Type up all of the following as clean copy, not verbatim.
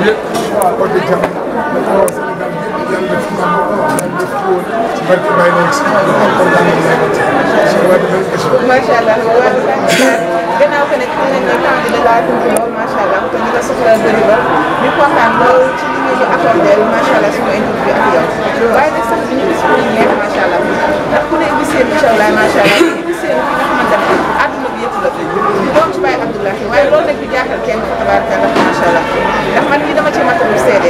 yëpp ko di jàmm ko Sénégal yëpp yàlla def ci woon ci barke Baye Niang si kontaan nañu macha allah gannaaw ko nekk xam nañ ne temps bi da laa dund lool macha allah te ñu la soxla bëri ba ñu kontaan lool ci li ñu accordé macha allah suñu interview ak yow waaye nag sax bi ñu gis ñu neex macha allah ndax ku ne gis seen incha allah macha allah ku ne gis seen fi nga xamante ne àdduna bi yëpp la ñu doon ci Baye Abdoulahi waaye loolu nag du jaaxal kenn fa tabaarkalla macha allah ndax man mii dama ci matalu seede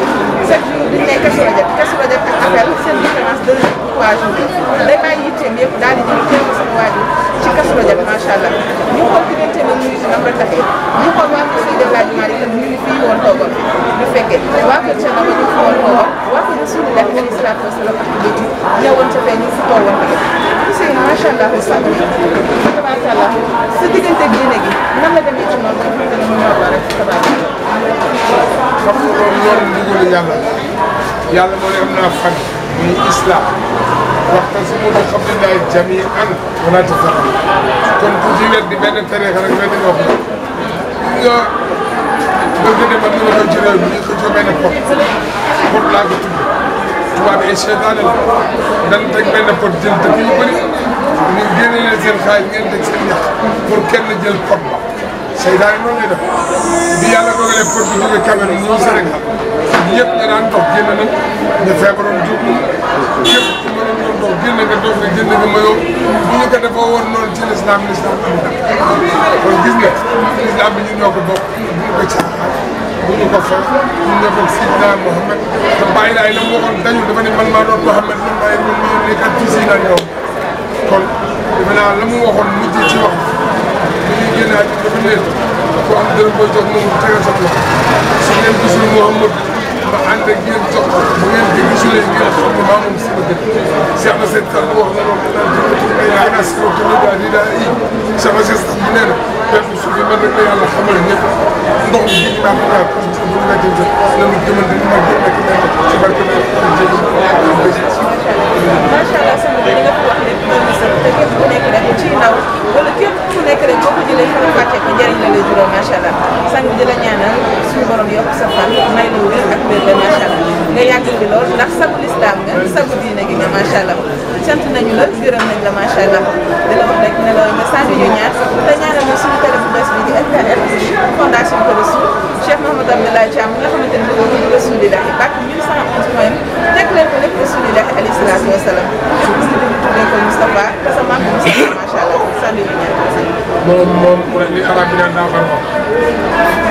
chaque jour dañ ne Kazu Rajab ak appel seen différence 2 ou 3 jours day bàyyi yitteem yëpp daal di ñëw teew sama waajur ci Kazu Rajab macha allah ñu xool diggante na nuyu si nam rataxee ñu xool waa kër si def laa jumaa yi tam ñu ngi fii woon toogoon fi ñu fekkee waa kër Cheikh Naba ñu fi woon toogoon waa kër Rasulullah alayhi salaatu wasalaam ak béti ñëwoon ca fee ñu fi toogoon tamit Ousseynou macha allah sàmm tabaarkalla sa diggante diine gi nan la demee ci noonu ba nga xamante ne mu ñor la rek tabaarkalla xam nga loolu loolu ndigalu yàlla moo ne am naa fan muy islam waxtasimu bi hablillahi jamii'an wa laa tafarraqu kon ku ci wet di benn tariixa rek wet nga wax nga bëgg dem ak ñu ci réew mi ñu xëccoo benn pot laa ko tudd tubaab ay seytaane la dañ teg benn pot jël dëkk yu bëri ñu génne leen seen xaalis ngeen teg seen ñax pour kenn jël pot ba seytaane noonu lay def bi yàlla dogalee pot bi jóge Cameroun ñëw Sénégal ñëpp nga daan dox génn nañ ñu feebaroon jóg képp ku mënoon doon dox génn nga dox nga génn nga mayoo bu ñu ko defoo woon noonu ci l'islam am na kon gis nga l'islam bi ñun ñoo ko bokk bu ñu ko caaxaan bu ñu ko fa ñun ñoo bokk Sidina Mohamed te bàyyi laay la mu waxoon dañu dafa ne man maa doon Mohamed man maa yéen ñu yónnee kat ci si naan ñoom kon defe naa la mu waxoon mujj ci wax bu ñuy génn ak dafa leen ku am dërëm booy jox moom tegal sa loxo su ngeen gisul Mohamed ma ànd ak yéen jox ko bu ngeen di gisulee ngeen xam ne maa moom sama dëkk Cheikh na seen kàddu wax na loolu naan ay laaj naa si loolu tamit daal di Cheikh na seen sax bu nee na bépp suuf yi man rek la yàlla xamal ñëpp ndox mi ji naa ko daal pour bu ñu la jëm nañu jëmante ni ma jëm nekk nekk ci barke bi macha allah sama bi nga fi wax lépp loolu sax te képp ku nekk rek ci ndaw wala képp ku nekk rek boo ko jëlee fa fàccee ko njëriñ la lay jural macha allah sang bi di la ñaanal suñu borom yokk sa fan may la wér ak wér la macha allah nga yàggal bi lool ndax sagu lislaam nga sagu diine gi nga macha allah sant nañu la gërëm nañ la macha allah di la wax rek ne la nga sant ñu ñaar te ñaanal ñu suñu télé bu bees bi di FKR fondation Kër Rassoul Cheikh Mouhamadou Abdoulaye Thiam nga xamante ne moom mooy Rasulillah bàkk 1111 point teg leen ko lépp Rasulillah alayhi salaatu wa salaam lépp lu ñu tuddee ko Moustapha te sa maam Moustapha macha allah sant ñu ñaar moom li arab bi naan daa xam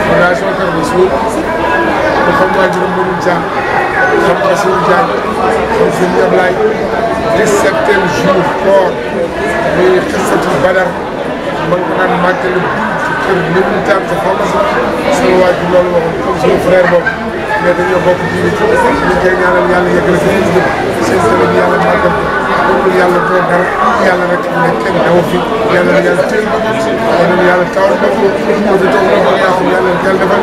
fondation Kër Rassoul mu xam waajuram Modou Thiam xam Bassirou Diagne xam sëñ Ablaye 17e jour koor muy xisatu Badar man ko naan màggal ci kër Modou Thiam sa pharmacie sama waajur loolu waxoon comme suñu frère boobu mais dañoo bokk diine ci ñu koy ñaanal yàlla yeggal fi ñu jëm seen sëriñ yàlla màggal ko yàlla doo dara yàlla rek ne kenn dawa fi yàlla na yàlla teel boppam yàlla na yàlla tawal boppam ko di toog na ko yaa xam yàlla na yàlla defal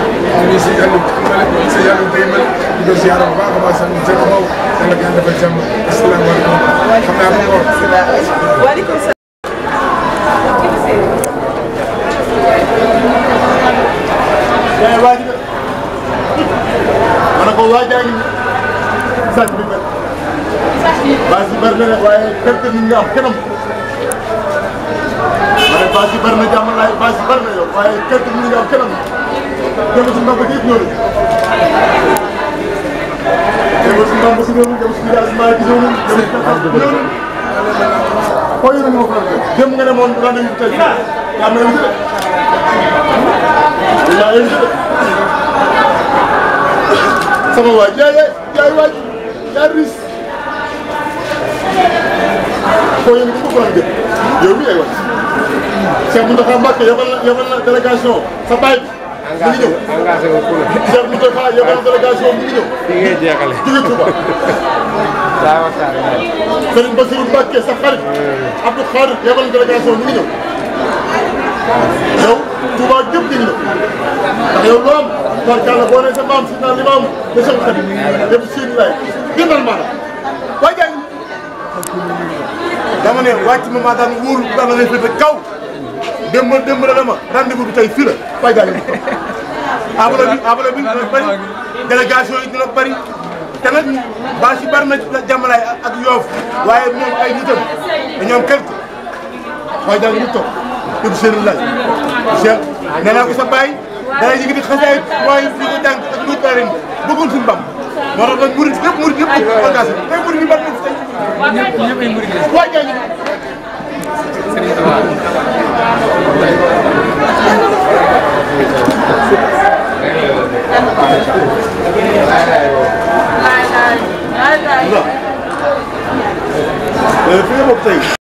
ñu si yàlla male sa yàlla day mel di ko ziara bu baax a baax sax jëkk boobu yàlla na yàlla defal jàmm asalaamaaleykum xam naa ko wax waaleykum salaam mana ko waajaa ngi sàcc bi kat baas yi bari na de waaye kër kër nit nga am kenam ma ne baas yi bari na jàmm laay baas yi bari na yow waaye kër kër nit nga am kenam dem si mbamba yëpp ñëw dem si mbamba si ñëw dem si village maa gisoo nañ dem si ñëw foo yore ñu ma faral dem nga ne moom rendez-vous tey yaa ma invité yaa invité sama waay jaay waay yaa ris foo yéen ko bëggoon gën yow mi ay waay Cheikh Moustapha Mbacké yebal na délégation sa baay bi mi ngi ñëw engagé ko pour Cheikh Moustapha yebal na délégation mi ngi ñëw fi ngay jeexale jóge Touba daa waxtaan Serigne Bassirou Mbacké sa xarit Abdou Khadir yebal na délégation mi ngi ñëw yow Touba gépp di ñëw ndax yow loo am barkalla boo nee sa maam si naan li ma am de Cheikh Khadim yëpp siin lay gënal maanaam waaye jaay dama ne wàcc ma maa daan wóorul daan lay féete kaw démb la dama rendez-vous bi tey fii la waaye jaay enveloppe bi dina bëri délégation yi dina bëri te nag bâche yi bëri na jàmmalaay ak Yoff waaye moom ay nitam dañoo am quelque waaye daal ñu toog dégg seen laaj Cheikh nee naa ko sa baay dana yëngati xasaay waaye ñu ko jàng ak lu bëri bëggoon suñu Bamba moo tax nag murid yëpp engagé tey murid ñu bëri tey ñëpp ay murid waay jaay Serigne Touba fi nga bokk tey